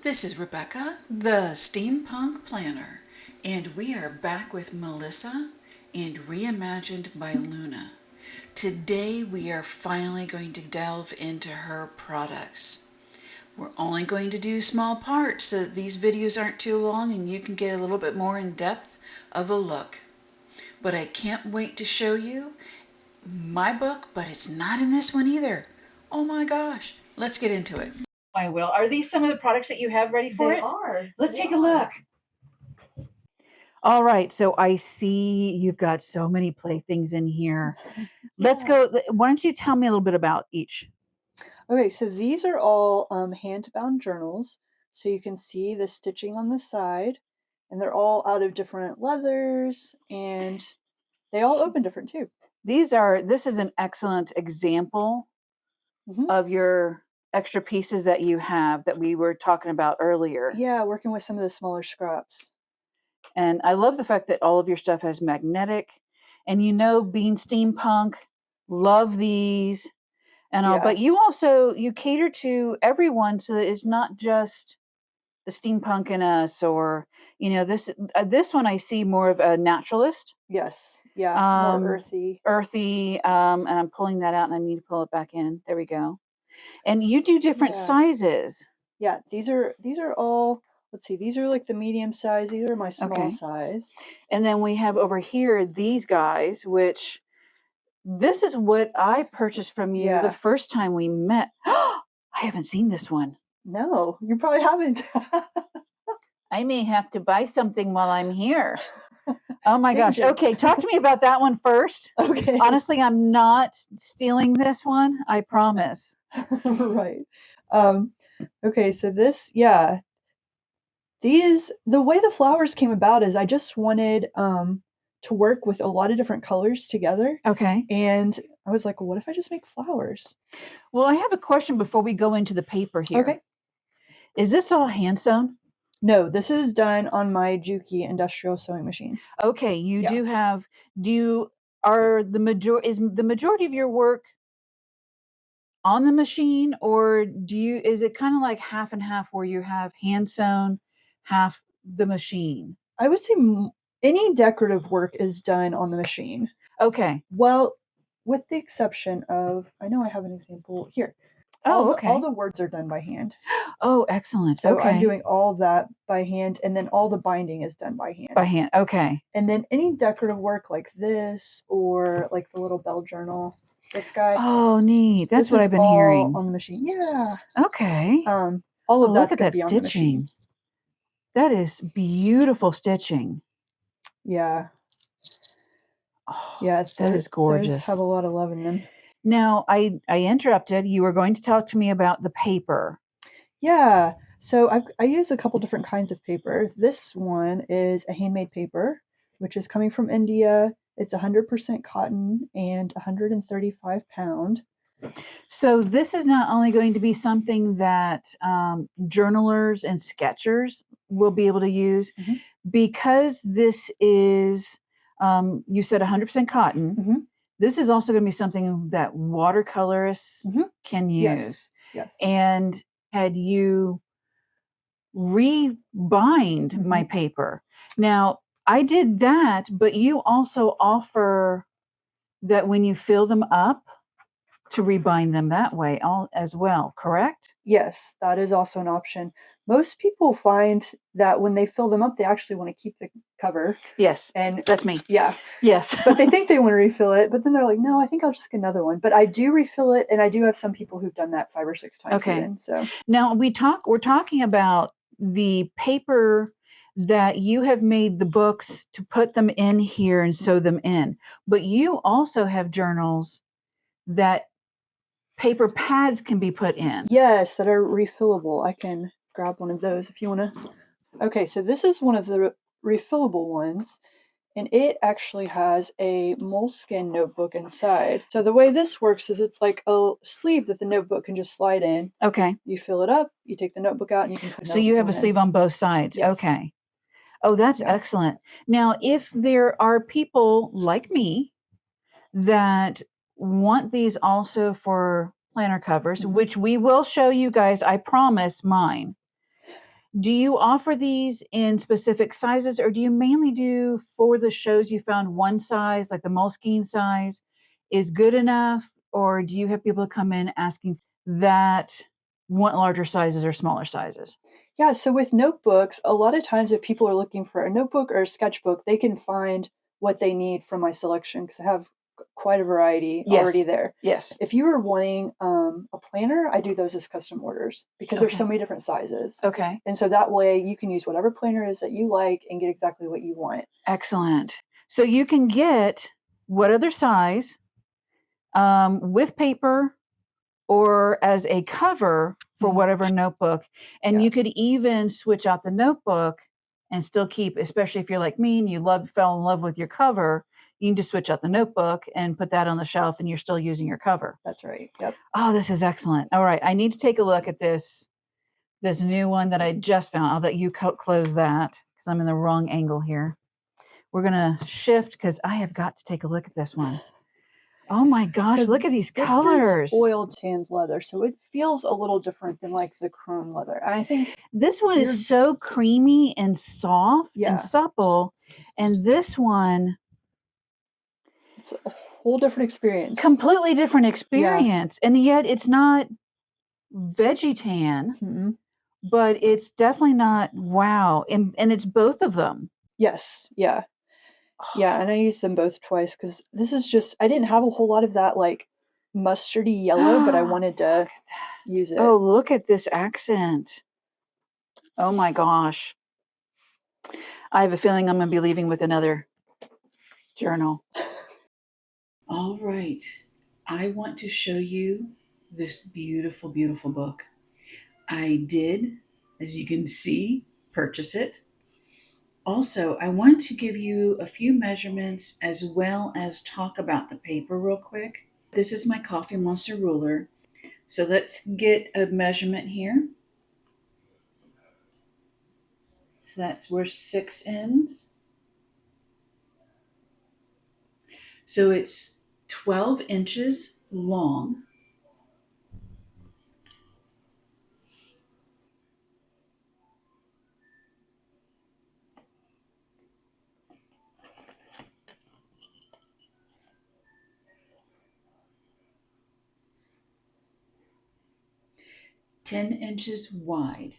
This is Rebecca, the Steampunk Planner, and we are back with Melissa and Reimagined by Luna. Today we are finally going to delve into her products. We're only going to do small parts so that these videos aren't too long and you can get a little bit more in depth of a look. But I can't wait to show you my book, but it's not in this one either. Oh my gosh, let's get into it. I will. Are these some of the products that you have ready for They it? are. Let's They take a are. look. All right, so I see you've got so many playthings in here. Let's Yeah. go. Why don't you tell me a little bit about each? Okay, so these are all hand-bound journals. So you can see the stitching on the side, and they're all out of different leathers, and they all open different too. This is an excellent example hmm of your extra pieces that you have that we were talking about earlier. Yeah, working with some of the smaller scraps. And I love the fact that all of your stuff has magnetic. And being steampunk, love these and all. Yeah. But you cater to everyone, so that it's not just the steampunk in us, or this one I see more of a naturalist, Yes. Yeah. More earthy. earthy, and I'm pulling that out, and I need to pull it back in. There we go. And you do different Yeah. sizes. Yeah. These are all. Let's see. These are like the medium size. These are my small size. And then we have over here these guys, which this is what I purchased from you the first time we met. I haven't seen this one. No, you probably haven't. I may have to buy something while I'm here. Oh my Dig, gosh. dig. Okay, talk to me about that one first. Okay. Honestly, I'm not stealing this one. I promise. Right. Okay, so the way the flowers came about is I just wanted to work with a lot of different colors together. Okay. And I was like, well, what if I just make flowers? Well, I have a question before we go into the paper here. Okay. Is this all hand sewn? No, this is done on my Juki industrial sewing machine. Okay, you Yeah. do have is the majority of your work on the machine, or is it kind of like half and half where you have hand sewn, half the machine? I would say any decorative work is done on the machine. Okay. Well, with the exception of, I know I have an example here. Oh, okay. All the words are done by hand. Oh, excellent. So okay. I'm doing all that by hand, and then all the binding is done by hand. By hand. Okay. And then any decorative work like this, or like the little bell journal, this guy. Oh, neat. That's what I've been hearing. On the machine. Yeah. Okay. All of that's look at that stitching. That is beautiful stitching. Yeah. Oh, yeah, that is gorgeous. Those have a lot of love in them. Now, I interrupted. You were going to talk to me about the paper. Yeah. So I use a couple different kinds of paper. This one is a handmade paper, which is coming from India. It's 100% cotton and 135 pound. So this is not only going to be something that journalers and sketchers will be able to use, because this is, you said 100% cotton. This is also going to be something that watercolorists can use. Yes. And had you rebind my paper. Now, I did that, but you also offer that when you fill them up, to rebind them that way as well, correct? Yes, that is also an option. Most people find that when they fill them up, they actually want to keep the cover. Yes, and that's me. Yeah. Yes. But they think they want to refill it, but then they're like, no, I think I'll just get another one. But I do refill it, and I do have some people who've done that 5 or 6 times. Okay. Even, so now we're talking about the paper that you have made the books to put them in here and sew them in, but you also have journals that paper pads can be put in. Yes, that are refillable. I can grab one of those if you want to. Okay, so this is one of the refillable ones, and it actually has a moleskin notebook inside. So the way this works is it's like a sleeve that the notebook can just slide in. Okay. You fill it up, you take the notebook out, and you can put. So you have a sleeve on both sides. Yes. Okay. Oh, that's excellent. Now, if there are people like me that want these also for planner covers, which we will show you guys, I promise mine. Do you offer these in specific sizes, or do you mainly do for the shows you found one size, like the Moleskine size, is good enough? Or do you have people come in asking that want larger sizes or smaller sizes? Yeah, so with notebooks, a lot of times if people are looking for a notebook or a sketchbook, they can find what they need from my selection because I have quite a variety already Yes. there. Yes. If you are wanting a planner, I do those as custom orders because there's so Okay. many different sizes. Okay. And so that way you can use whatever planner is that you like and get exactly what you want. Excellent. So you can get what other size with paper or as a cover for Mhm. whatever notebook. And Yeah. you could even switch out the notebook and still keep, especially if you're like me and you fell in love with your cover, you can just switch out the notebook and put that on the shelf and you're still using your cover. That's right. Yep. Oh, this is excellent. All right. I need to take a look at this new one that I just found. I'll let you close that because I'm in the wrong angle here. We're going to shift because I have got to take a look at this one. Oh my gosh, So look at these this is colors. oil tanned leather, so it feels a little different than like the chrome leather. And I think This one you're is so creamy and soft Yeah. and supple. And this one, it's a whole different experience. completely different experience. And yet it's not veggie tan, Mhm. but it's definitely not wow. And it's both of them. Yes, yeah. Yeah, and I used them both twice because this is just I didn't have a whole lot of that like mustardy yellow, but I wanted Look to at that. use it. Oh, look at this accent. Oh my gosh. I have a feeling I'm going to be leaving with another journal. All right. I want to show you this beautiful, beautiful book. I did, as you can see, purchase it. Also, I want to give you a few measurements as well as talk about the paper real quick. This is my Coffee Monster ruler. So let's get a measurement here. So that's where 6 ends. So it's 12 inches long. $10 wide.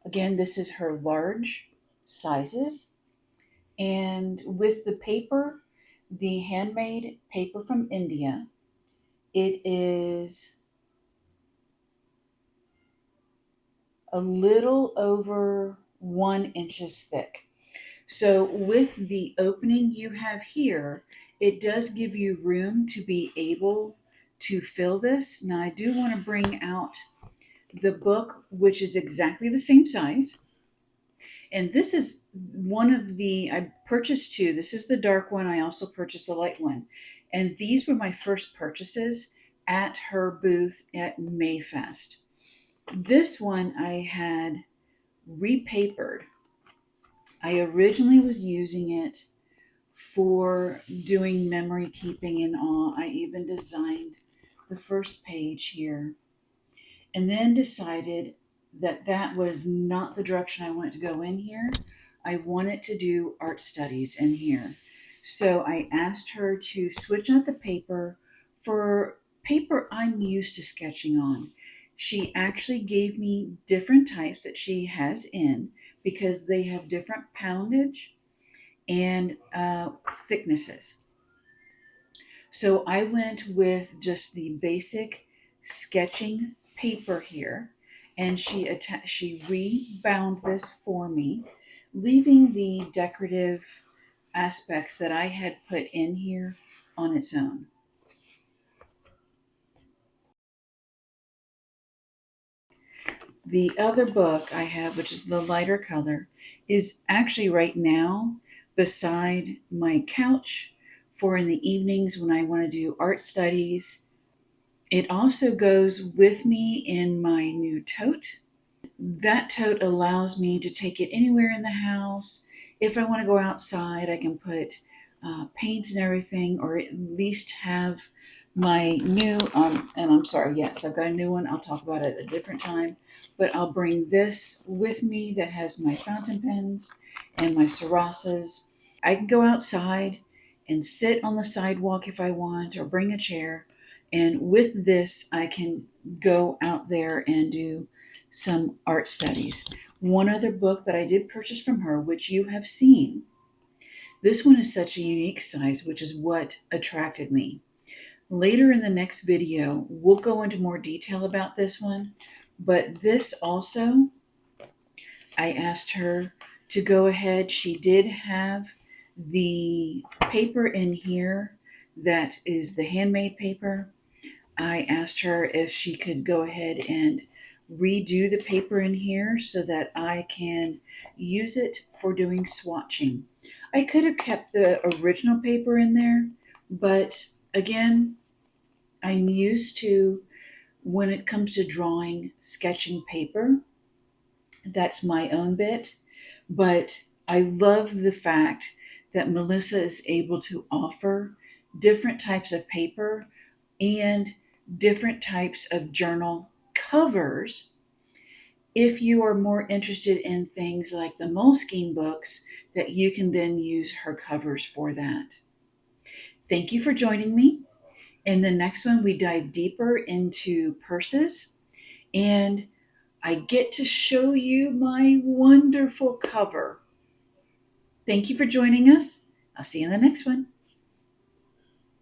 Again, this is her large sizes. And with the paper, the handmade paper from India, it is a little over 1 inches thick. So with the opening you have here, it does give you room to be able to fill this. Now I do want to bring out the book, which is exactly the same size. And this is one of I purchased two. This is the dark one. I also purchased a light one. And these were my first purchases at her booth at Mayfest. This one I had repapered. I originally was using it for doing memory keeping and all. I even designed the first page here and then decided that that was not the direction I wanted to go in here. I wanted to do art studies in here. So I asked her to switch out the paper for paper I'm used to sketching on. She actually gave me different types that she has in because they have different poundage and thicknesses. So I went with just the basic sketching paper here, and she rebound this for me, leaving the decorative aspects that I had put in here on its own. The other book I have, which is the lighter color, is actually right now beside my couch for in the evenings when I want to do art studies. It also goes with me in my new tote. That tote allows me to take it anywhere in the house. If I want to go outside, I can put paints and everything, or at least have my new, and I'm sorry, yes, I've got a new one. I'll talk about it at a different time, but I'll bring this with me that has my fountain pens and my sarasas. I can go outside and sit on the sidewalk if I want, or bring a chair. And with this, I can go out there and do some art studies. One other book that I did purchase from her, which you have seen, this one is such a unique size, which is what attracted me. Later in the next video, we'll go into more detail about this one, but this also, I asked her to go ahead. She did have the paper in here that is the handmade paper. I asked her if she could go ahead and redo the paper in here so that I can use it for doing swatching. I could have kept the original paper in there, but again, I'm used to, when it comes to drawing, sketching paper, that's my own bit. But I love the fact that Melissa is able to offer different types of paper and different types of journal covers if you are more interested in things like the Moleskine books, that you can then use her covers for that. Thank you for joining me. In the next one, we dive deeper into purses, and I get to show you my wonderful cover. Thank you for joining us. I'll see you in the next one.